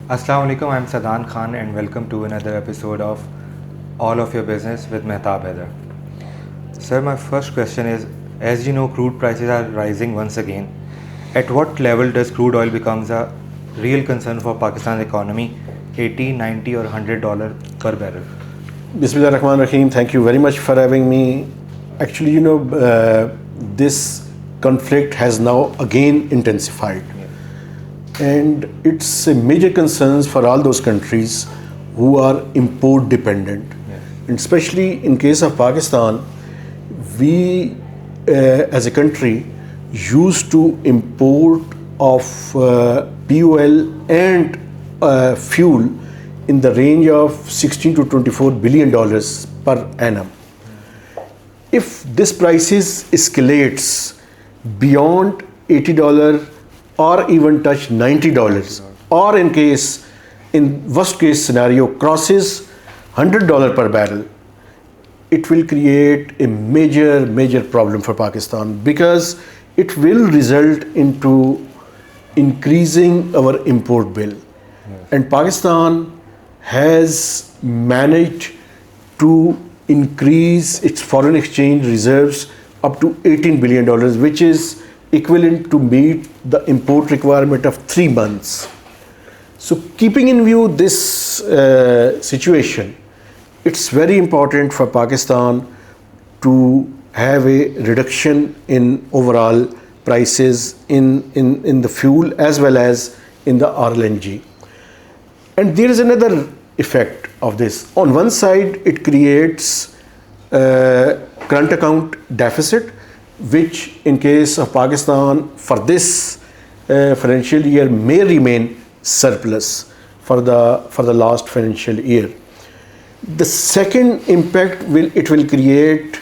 Assalamu alaikum, I'm Sadaan Khan and welcome to another episode of All of Your Business with Mehtab Haider. Sir, my first question is, as you know, crude prices are rising once again. At what level does crude oil becomes a real concern for Pakistan's economy, 80, 90 or $100 per barrel? Bismillah Rahman Rahim, thank you very much for having me. Actually, this conflict has now again intensified. And it's a major concern for all those countries who are import dependent. Yes. And especially in case of Pakistan, we as a country used to import of POL and fuel in the range of $16 to $24 billion per annum. If this prices escalates beyond $80 or even touch $90, or in worst case scenario crosses $100 per barrel, it will create a major problem for Pakistan, because it will result into increasing our import bill. Yes. And Pakistan has managed to increase its foreign exchange reserves up to $18 billion, which is equivalent to meet the import requirement of 3 months. So keeping in view this situation, it's very important for Pakistan to have a reduction in overall prices in the fuel as well as in the RLNG. And there is another effect of this. On one side, it creates current account deficit, which in case of Pakistan for this financial year may remain surplus for the last financial year. The second impact it will create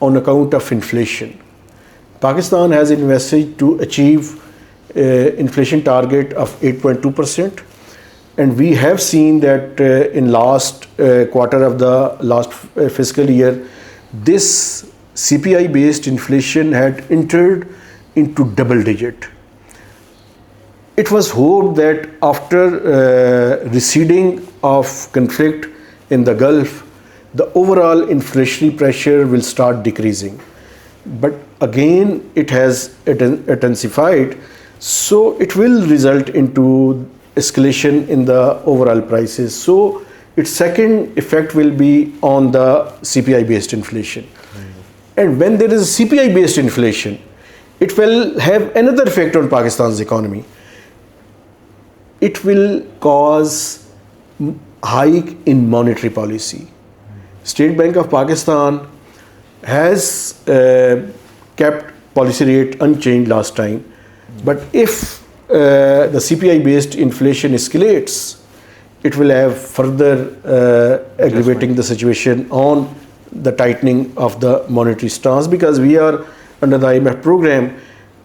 on account of inflation. Pakistan has invested to achieve inflation target of 8.2%, and we have seen that in last quarter of the last fiscal year, this CPI based inflation had entered into double digit. It was hoped that after receding of conflict in the Gulf, the overall inflationary pressure will start decreasing. But again, it has intensified, so it will result into escalation in the overall prices. So its second effect will be on the CPI based inflation. And when there is a CPI based inflation, it will have another effect on Pakistan's economy. It will cause hike in monetary policy. State Bank of Pakistan has kept policy rate unchanged last time, but if the CPI based inflation escalates, it will have further aggravating the situation on the tightening of the monetary stance, because we are under the IMF program,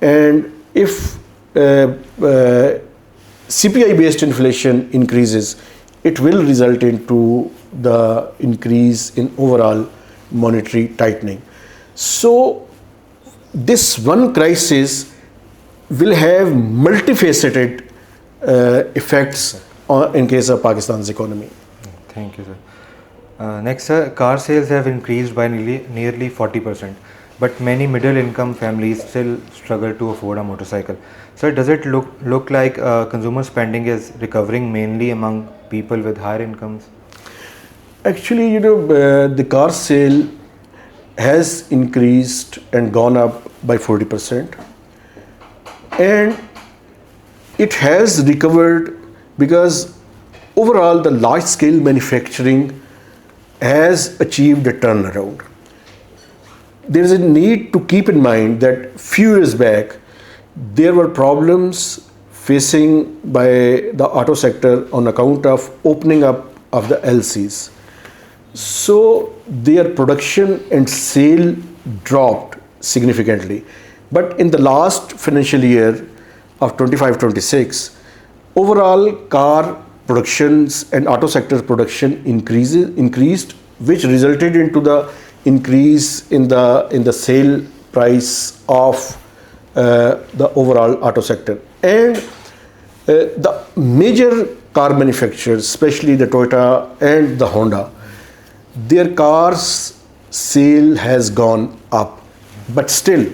and if CPI based inflation increases, it will result into the increase in overall monetary tightening. So this one crisis will have multifaceted effects in case of Pakistan's economy. Thank you, sir. Next, sir, car sales have increased by nearly 40%, but many middle-income families still struggle to afford a motorcycle. Sir, does it look like consumer spending is recovering mainly among people with higher incomes? Actually, the car sale has increased and gone up by 40%, and it has recovered because overall the large-scale manufacturing has achieved a turnaround. There is a need to keep in mind that few years back there were problems facing by the auto sector on account of opening up of the LCs. So their production and sale dropped significantly. But in the last financial year of 25-26, overall car productions and auto sector production increased, which resulted into the increase in the sale price of the overall auto sector. And the major car manufacturers, especially the Toyota and the Honda, their cars sale has gone up, but still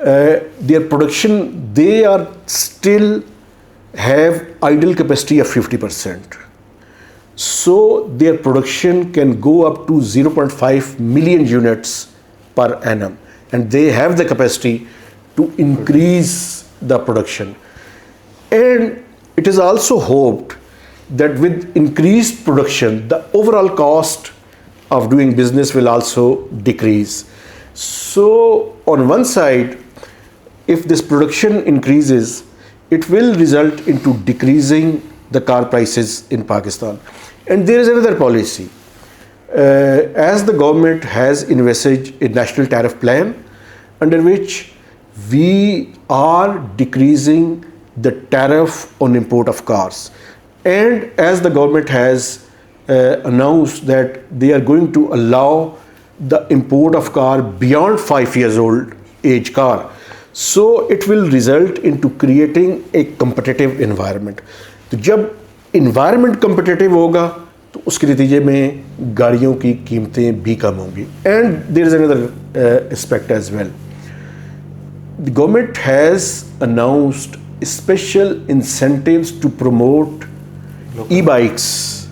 their production, they are still have idle capacity of 50%. So their production can go up to 0.5 million units per annum, and they have the capacity to increase the production. And it is also hoped that with increased production, the overall cost of doing business will also decrease. So on one side, if this production increases, it will result into decreasing the car prices in Pakistan. And there is another policy. As the government has envisaged a national tariff plan under which we are decreasing the tariff on import of cars. And as the government has announced that they are going to allow the import of car beyond 5 years old age car. So it will result into creating a competitive environment. तो जब environment competitive होगा तो उसके नतीजे में गाड़ियों की कीमतें भी कम होंगी. And there is another aspect as well. The government has announced special incentives to promote e-bikes,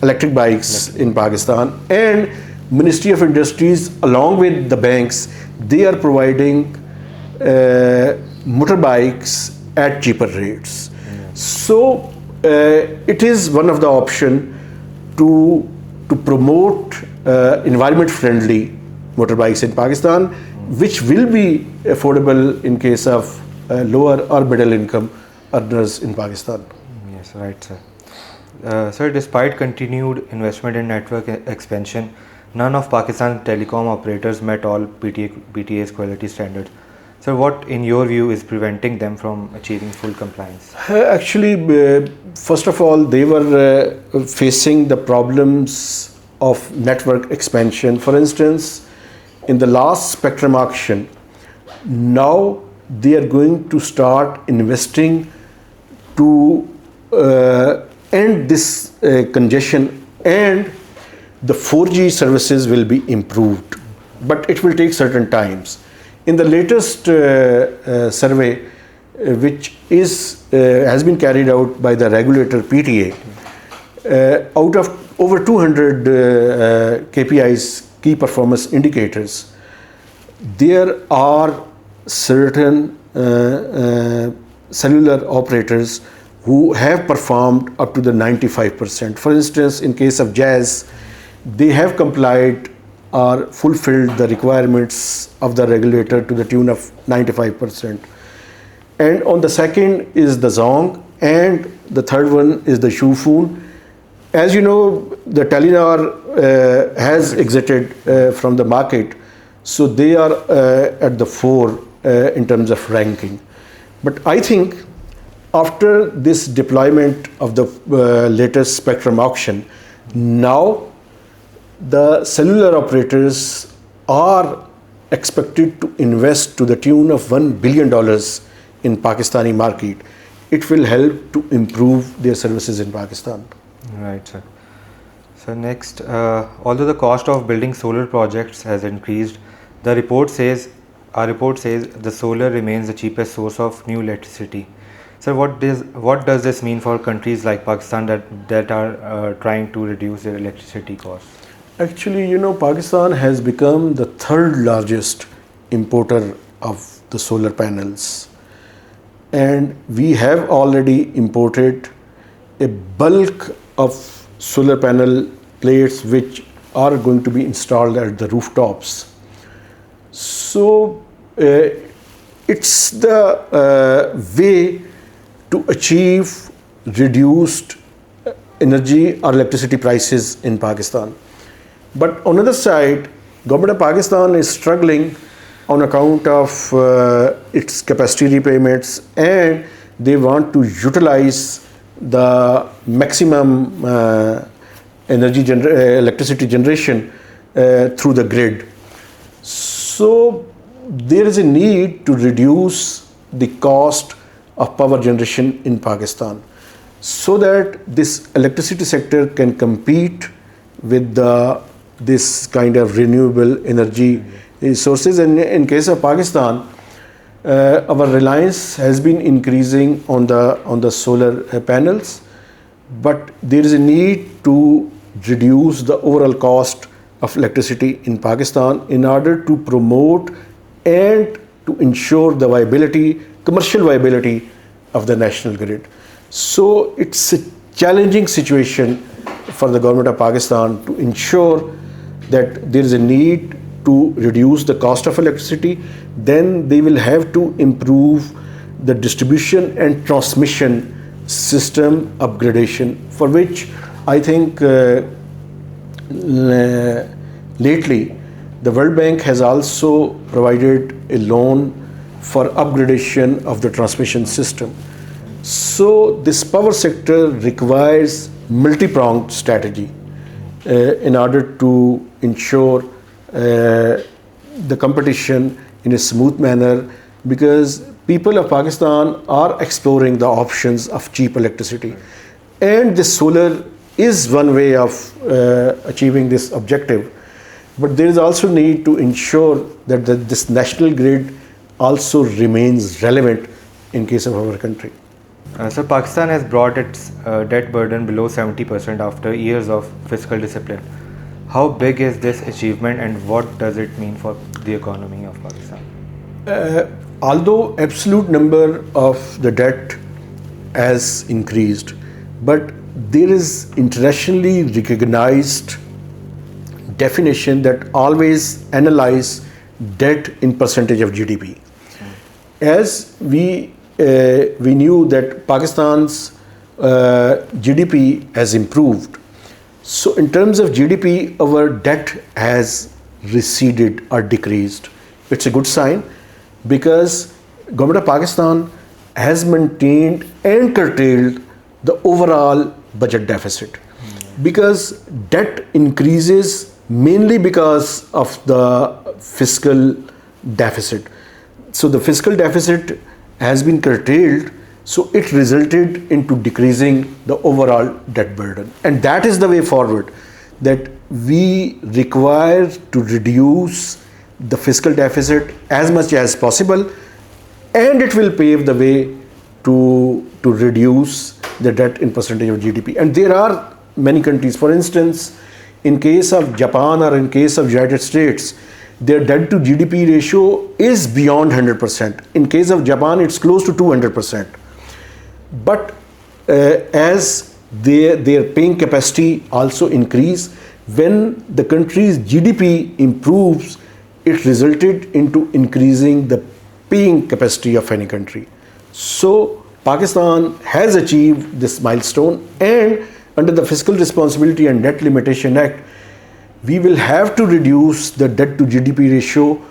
electric bikes in Pakistan, and Ministry of Industries along with the banks, they are providing motorbikes at cheaper rates. So it is one of the option to promote environment friendly motorbikes in Pakistan, which will be affordable in case of lower or middle income earners in Pakistan. Yes, right, sir. Sir, despite continued investment in network expansion, none of Pakistan's telecom operators met all PTA's quality standards. So what, in your view, is preventing them from achieving full compliance? Actually, first of all, they were facing the problems of network expansion. For instance, in the last spectrum auction, now they are going to start investing to end this congestion, and the 4G services will be improved, but it will take certain times. In the latest survey, which has been carried out by the regulator PTA, out of over 200 KPIs, key performance indicators, there are certain cellular operators who have performed up to the 95%. For instance, in case of Jazz, they have complied or fulfilled the requirements of the regulator to the tune of 95%. And on the second is the Zong, and the third one is the Shufun. As you know, the Telenor has exited from the market, so they are at the 4 in terms of ranking. But I think after this deployment of the latest spectrum auction, now the cellular operators are expected to invest to the tune of $1 billion in Pakistani market. It will help to improve their services in Pakistan. Right, sir. So next, although the cost of building solar projects has increased, our report says the solar remains the cheapest source of new electricity. So what does this mean for countries like Pakistan that are trying to reduce their electricity costs? Actually, you know, Pakistan has become the third largest importer of the solar panels, and we have already imported a bulk of solar panel plates which are going to be installed at the rooftops. So it's the way to achieve reduced energy or electricity prices in Pakistan. But on the other side, government of Pakistan is struggling on account of its capacity repayments, and they want to utilize the maximum electricity generation through the grid. So there is a need to reduce the cost of power generation in Pakistan. so that this electricity sector can compete with this kind of renewable energy sources. And in case of Pakistan, our reliance has been increasing on the solar panels, but there is a need to reduce the overall cost of electricity in Pakistan in order to promote and to ensure the viability, commercial viability of the national grid. So it's a challenging situation for the government of Pakistan to ensure that there is a need to reduce the cost of electricity. Then they will have to improve the distribution and transmission system upgradation, for which I think lately the World Bank has also provided a loan for upgradation of the transmission system. So this power sector requires multi-pronged strategy in order to ensure the competition in a smooth manner, because people of Pakistan are exploring the options of cheap electricity, and the solar is one way of achieving this objective. But there is also need to ensure that this national grid also remains relevant in case of our country. So Pakistan has brought its debt burden below 70% after years of fiscal discipline. How big is this achievement, and what does it mean for the economy of Pakistan? Although absolute number of the debt has increased, but there is internationally recognized definition that always analyze debt in percentage of GDP. As we knew that Pakistan's GDP has improved, so in terms of GDP, our debt has receded or decreased. It's a good sign, because government of Pakistan has maintained and curtailed the overall budget deficit, because debt increases mainly because of the fiscal deficit. So the fiscal deficit has been curtailed, so it resulted into decreasing the overall debt burden. And that is the way forward, that we require to reduce the fiscal deficit as much as possible, and it will pave the way to reduce the debt in percentage of GDP. And there are many countries, for instance, in case of Japan or in case of United States, their debt to GDP ratio is beyond 100%. In case of Japan, it's close to 200%. But as their paying capacity also increase, when the country's GDP improves, it resulted into increasing the paying capacity of any country. So Pakistan has achieved this milestone, and under the Fiscal Responsibility and Debt Limitation Act, we will have to reduce the debt to GDP ratio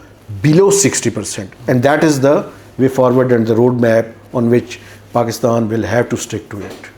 below 60%. And that is the way forward and the roadmap on which Pakistan will have to stick to it.